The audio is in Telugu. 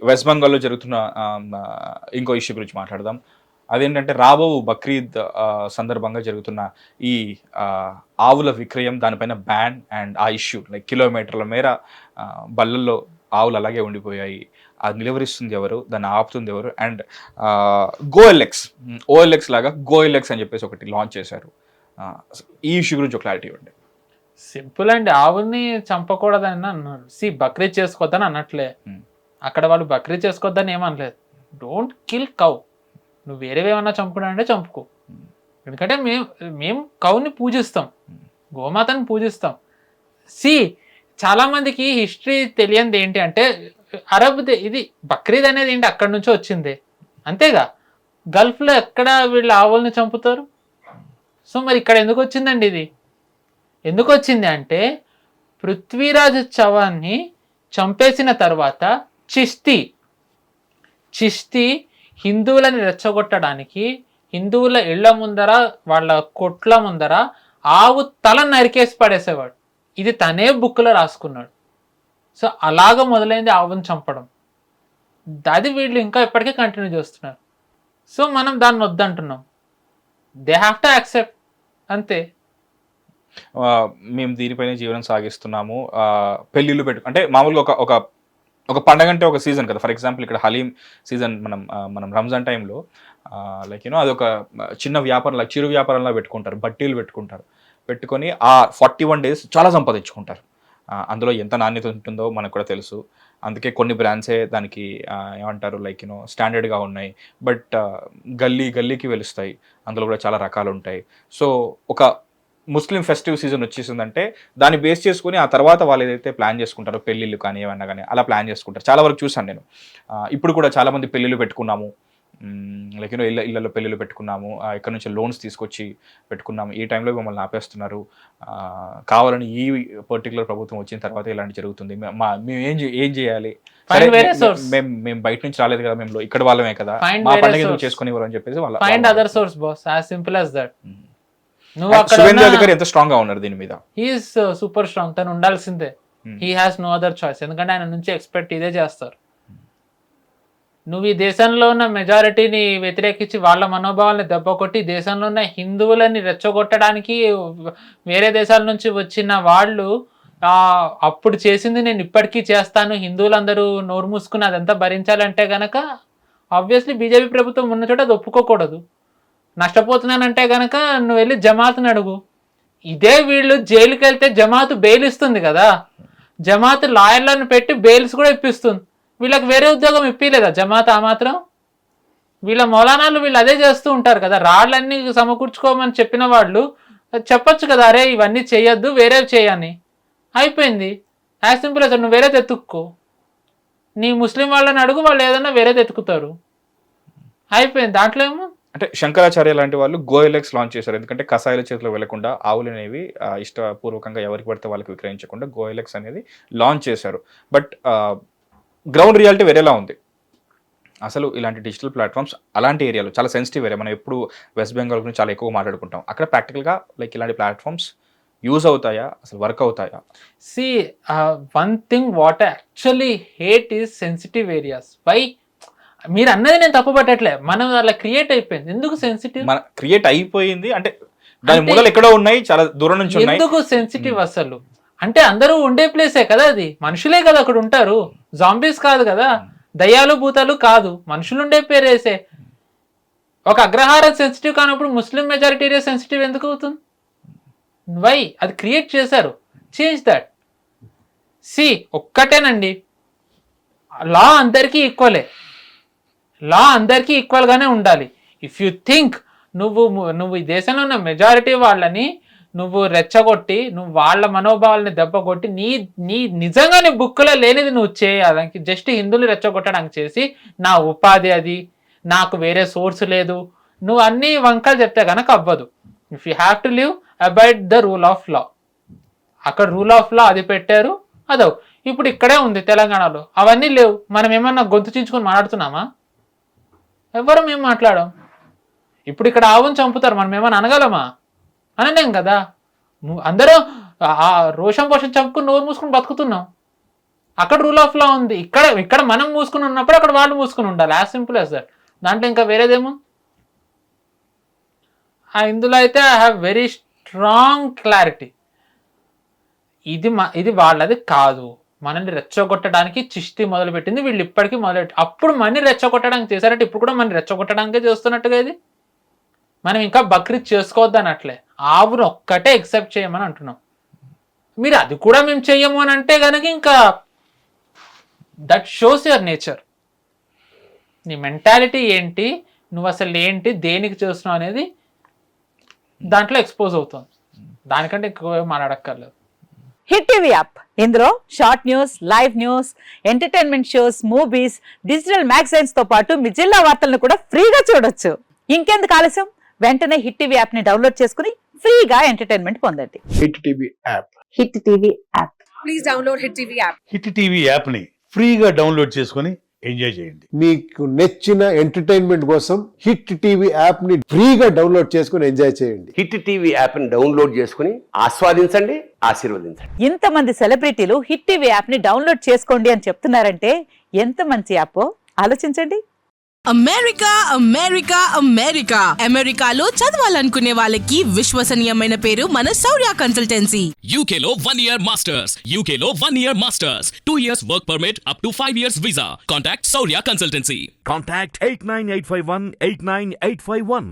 వెస్ట్ బెంగాల్లో జరుగుతున్న ఇంకో ఇష్యూ గురించి మాట్లాడదాం. అదేంటంటే రాబో బక్రీద్ సందర్భంగా జరుగుతున్న ఈ ఆవుల విక్రయం, దానిపైన బ్యాన్ అండ్ ఆ ఇష్యూ లైక్ కిలోమీటర్ల మేర బళ్ళల్లో ఆవులు అలాగే ఉండిపోయాయి. అది నిలువరిస్తుంది ఎవరు, దాన్ని ఆపుతుంది ఎవరు? అండ్ గోఎల్ఎక్స్, ఓఎల్ఎక్స్ లాగా గోఎల్ఎక్స్ అని చెప్పేసి ఒకటి లాంచ్ చేశారు. ఈ ఇష్యూ గురించి ఒక క్లారిటీ ఇవ్వండి. సింపుల్ అండి, ఆవుల్ని చంపకూడదని అన్నారు. బక్రీద్ చేసుకోవద్దని అనట్లే, అక్కడ వాళ్ళు బక్రీద్ చేసుకోవద్దని ఏమనలేదు. Don't kill cow. నువ్వు వేరేవేమన్నా చంపుకుంటే చంపుకో, ఎందుకంటే మేము కౌని పూజిస్తాం, గోమాతని పూజిస్తాం. చాలామందికి హిస్టరీ తెలియంది ఏంటి అంటే అరబ్ ఇది బక్రీద్ అనేది ఏంటి అక్కడి నుంచో వచ్చింది అంతేగా. గల్ఫ్లో ఎక్కడ వీళ్ళు ఆవుల్ని చంపుతారు? సో మరి ఇక్కడ ఎందుకు వచ్చిందండి ఇది? ఎందుకు వచ్చింది అంటే పృథ్వీరాజ్ చవాన్ని చంపేసిన తర్వాత చిష్తి హిందువులని రెచ్చగొట్టడానికి హిందువుల ఇళ్ల ముందర వాళ్ళ కొట్ల ముందర ఆవు తల నరికేసి పడేసేవాడు. ఇది తనే బుక్లో రాసుకున్నాడు. సో అలాగ మొదలైంది ఆవును చంపడం. అది వీళ్ళు ఇంకా ఇప్పటికీ కంటిన్యూ చేస్తున్నారు. సో మనం దాన్ని వద్దంటున్నాం. దే హ్యావ్ టు యాక్సెప్ట్, అంతే. మేము దీనిపైన జీవనం సాగిస్తున్నాము. పెళ్ళిళ్ళు అంటే మామూలుగా ఒక ఒక పండగ అంటే ఒక సీజన్ కదా. ఫర్ ఎగ్జాంపుల్ ఇక్కడ హలీం సీజన్, మనం రంజాన్ టైంలో లైక్ అది ఒక చిన్న వ్యాపారం, చిరు వ్యాపారంలా పెట్టుకుంటారు, బట్టీలు పెట్టుకొని ఆ 41 days చాలా సంపాదించుకుంటారు. అందులో ఎంత నాణ్యత ఉంటుందో మనకు కూడా తెలుసు. అందుకే కొన్ని బ్రాండ్సే దానికి ఏమంటారు లైక్ స్టాండర్డ్గా ఉన్నాయి. బట్ గల్లీకి వెలుస్తాయి, అందులో కూడా చాలా రకాలు ఉంటాయి. సో ఒక ముస్లిం ఫెస్టివ్ సీజన్ వచ్చేసిందంటే దాన్ని బేస్ చేసుకుని ఆ తర్వాత వాళ్ళు ఏదైతే ప్లాన్ చేసుకుంటారో పెళ్ళిళ్ళు కానీ ఏమన్నా కానీ అలా ప్లాన్ చేసుకుంటారు. చాలా వరకు చూసాను నేను. ఇప్పుడు కూడా చాలామంది పెళ్ళిళ్ళు పెట్టుకున్నాము, లైక్ ఇళ్ళలో పెళ్ళిళ్ళు పెట్టుకున్నాము, ఇక్కడ నుంచి లోన్స్ తీసుకొచ్చి పెట్టుకున్నాము, ఈ టైంలో మమ్మల్ని ఆపేస్తున్నారు, కావాలని ఈ పర్టికులర్ ప్రభుత్వం వచ్చిన తర్వాత ఇలాంటి జరుగుతుంది, మేము ఏం చేయాలి? మేము బయట నుంచి రాలేదు కదా, మేము ఇక్కడ వాళ్ళమే కదా, మా పండుగ ఎందుకు చేసుకునేవారు అని చెప్పేసి ఎంత స్ట్రాంగ్ గా ఉన్నారు దీని మీద. హీఈస్ సూపర్ స్ట్రాంగ్, తను ఉండాల్సిందే. He has no other choice, ఎందుకంటే ఆయన నుంచి ఎక్స్పెక్ట్ ఇదే చేస్తారు. నువ్వు ఈ దేశంలో ఉన్న మెజారిటీని వ్యతిరేకించి వాళ్ళ మనోభావాలని దెబ్బకొట్టి దేశంలో ఉన్న హిందువులని రెచ్చగొట్టడానికి వేరే దేశాల నుంచి వచ్చిన వాళ్ళు అప్పుడు చేసింది నేను ఇప్పటికీ చేస్తాను, హిందువులందరూ నోరు మూసుకుని అదంతా భరించాలంటే గనక ఆబ్వియస్లీ బీజేపీ ప్రభుత్వం ఉన్న చోట అది ఒప్పుకోకూడదు. నష్టపోతున్నానంటే గనక నువ్వు వెళ్ళి జమాత్ని అడుగు. ఇదే వీళ్ళు జైలుకి వెళ్తే జమాత్ బెయిల్ ఇస్తుంది కదా, జమాత్ లాయర్లను పెట్టి బెయిల్స్ కూడా ఇప్పిస్తుంది. వీళ్ళకి వేరే ఉద్యోగం ఇప్పిలేదా జమాత్? ఆ మాత్రం వీళ్ళ మౌలానాలు వీళ్ళు అదే చేస్తూ ఉంటారు కదా. రాళ్ళన్నీ సమకూర్చుకోమని చెప్పిన వాళ్ళు చెప్పొచ్చు కదా, అరే ఇవన్నీ చేయొద్దు వేరే చేయని. అయిపోయింది, యాజ్ సింపుల్ as నువ్వు వేరే తెత్తుక్కో, నీ ముస్లిం వాళ్ళని అడుగు, వాళ్ళు ఏదన్నా వేరే తెత్తుకుతారు, అయిపోయింది. దాంట్లో ఏమో అంటే శంకరాచార్య లాంటి వాళ్ళు గోఎల్ఎక్స్ లాంచ్ చేశారు. ఎందుకంటే కషాయాల చేతిలో వెళ్లకుండా ఆవులు అనేవి ఇష్టపూర్వకంగా ఎవరికి పడితే వాళ్ళకి విక్రయించకుండా గోఎల్ఎక్స్ అనేది లాంచ్ చేశారు. బట్ గ్రౌండ్ రియాలిటీ వేరేలా ఉంది. అసలు ఇలాంటి డిజిటల్ ప్లాట్ఫామ్స్ అలాంటి ఏరియాలో చాలా సెన్సిటివ్ ఏరియా. మనం ఎప్పుడు వెస్ట్ బెంగాల్ గురించి చాలా ఎక్కువ మాట్లాడుకుంటాం. అక్కడ ప్రాక్టికల్గా లైక్ ఇలాంటి ప్లాట్ఫామ్స్ యూజ్ అవుతాయా, అసలు వర్క్ అవుతాయా? One thing what actually hate is sensitive areas. Why? మీరు అన్నది నేను తప్పు పట్టట్లే, మనం అలా క్రియేట్ అయిపోయింది. ఎందుకు సెన్సిటివ్ క్రియేట్ అయిపోయింది అంటే దాని మూలలు ఎక్కడో ఉన్నాయి, చాలా దూరం నుంచి ఉన్నాయి. ఎందుకు సెన్సిటివ్ అసలు అంటే అందరూ ఉండే ప్లేసే కదా, అది మనుషులే కదా అక్కడ ఉంటారు, జాంబీస్ కాదు కదా, దయ్యాలు భూతాలు కాదు, మనుషులు ఉండే పేరేసే. ఒక అగ్రహారం సెన్సిటివ్ కానప్పుడు ముస్లిం మెజారిటీ ఏరియా సెన్సిటివ్ ఎందుకు అవుతుంది? వై? అది క్రియేట్ చేశారు, చేంజ్ దట్. ఒక్కటేనండి, లా అందరికీ ఈక్వలే, లా అందరికీ ఈక్వల్గానే ఉండాలి. ఇఫ్ యు థింక్ నువ్వు ఈ దేశంలో ఉన్న మెజారిటీ వాళ్ళని నువ్వు రెచ్చగొట్టి నువ్వు వాళ్ళ మనోభావాలని దెబ్బ కొట్టి నీ నిజంగా నీ బుక్లో లేనిది నువ్వు చేయాలని జస్ట్ హిందువులు రెచ్చగొట్టడానికి చేసి నా ఉపాధి అది, నాకు వేరే సోర్స్ లేదు, నువ్వు అన్ని వంకలు చెప్తే కనుక అవ్వదు. If you have to live abide the rule of law. అక్కడ రూల్ ఆఫ్ లా అది పెట్టారు, అదో ఇప్పుడు ఇక్కడే ఉంది తెలంగాణలో. అవన్నీ లేవు. మనం ఏమన్నా గొంతు చించుకొని మాట్లాడుతున్నామా? ఎవరు మేము మాట్లాడాం? ఇప్పుడు ఇక్కడ ఆవును చంపుతారు, మనం ఏమన్నా అనగలమా? అనలేం కదా. అందరూ రోషం పోషం చంపుకుని నోరు మూసుకుని బతుకుతున్నాం. అక్కడ రూల్ ఆఫ్ లా ఉంది, ఇక్కడ మనం మూసుకుని ఉన్నప్పుడు అక్కడ వాళ్ళు మూసుకుని ఉండాలి. As simple as that. దాంట్లో ఇంకా వేరేదేమో. ఇందులో అయితే I have very strong clarity. ఇది వాళ్ళది కాదు. మనల్ని రెచ్చగొట్టడానికి చిష్టి మొదలుపెట్టింది, వీళ్ళు ఇప్పటికీ మొదలెట్టి అప్పుడు మనీ రెచ్చగొట్టడానికి చేశారంటే ఇప్పుడు కూడా మనీ రెచ్చగొట్టడానికే చేస్తున్నట్టుగా ఇది. మనం ఇంకా బక్రీద్ చేసుకోవద్దు అనట్లే, ఆవును ఒక్కటే ఎక్సెప్ట్ చేయమని అంటున్నాం. మీరు అది కూడా మేము చెయ్యము అని అంటే కనుక ఇంకా దట్ షోస్ యువర్ నేచర్. నీ మెంటాలిటీ ఏంటి, నువ్వు అసలు ఏంటి, దేనికి చేస్తున్నావు అనేది దాంట్లో ఎక్స్పోజ్ అవుతుంది. దానికంటే ఎక్కువ మాట్లాడక్కర్లేదు. హిట్ టీవీ యాప్, ఇందులో short news, live news, entertainment shows, movies, digital magazines తో పాటు మీ జిల్లా వార్తలను కూడా ఫ్రీగా చూడొచ్చు. ఇంకెందుకు ఆలస్యం, వెంటనే హిట్ టీవీ యాప్ ని డౌన్లోడ్ చేసుకుని ఫ్రీగా ఎంటర్టైన్మెంట్ పొందండి. Hit TV app. Hit TV app. Please download Hit TV app. Hit TV యాప్ని ఫ్రీగా డౌన్లోడ్ చేసుకొని ఎంజాయ్ చేయండి. మీకు నచ్చిన ఎంటర్టైన్మెంట్ కోసం హిట్ టీవీ యాప్ ని ఫ్రీగా డౌన్లోడ్ చేసుకుని ఎంజాయ్ చేయండి. హిట్ టీవీ యాప్ని డౌన్లోడ్ చేసుకుని ఆస్వాదించండి, ఆశీర్వదించండి. ఇంతమంది సెలబ్రిటీలు హిట్ టీవీ యాప్ ని డౌన్లోడ్ చేసుకోండి అని చెప్తున్నారంటే ఎంత మంచి యాప్ ఆలోచించండి. అమెరికా అమెరికా అమెరికా అమెరికాలో చదవాలనుకునే వాళ్ళకి విశ్వసనీయమైన పేరు మన శౌర్య కన్సల్టెన్సీ. UK లో 1 year masters, UK లో 1 year masters, 2 years work permit up to 5 years visa. Contact Saurya Consultancy. Contact 89851 89851.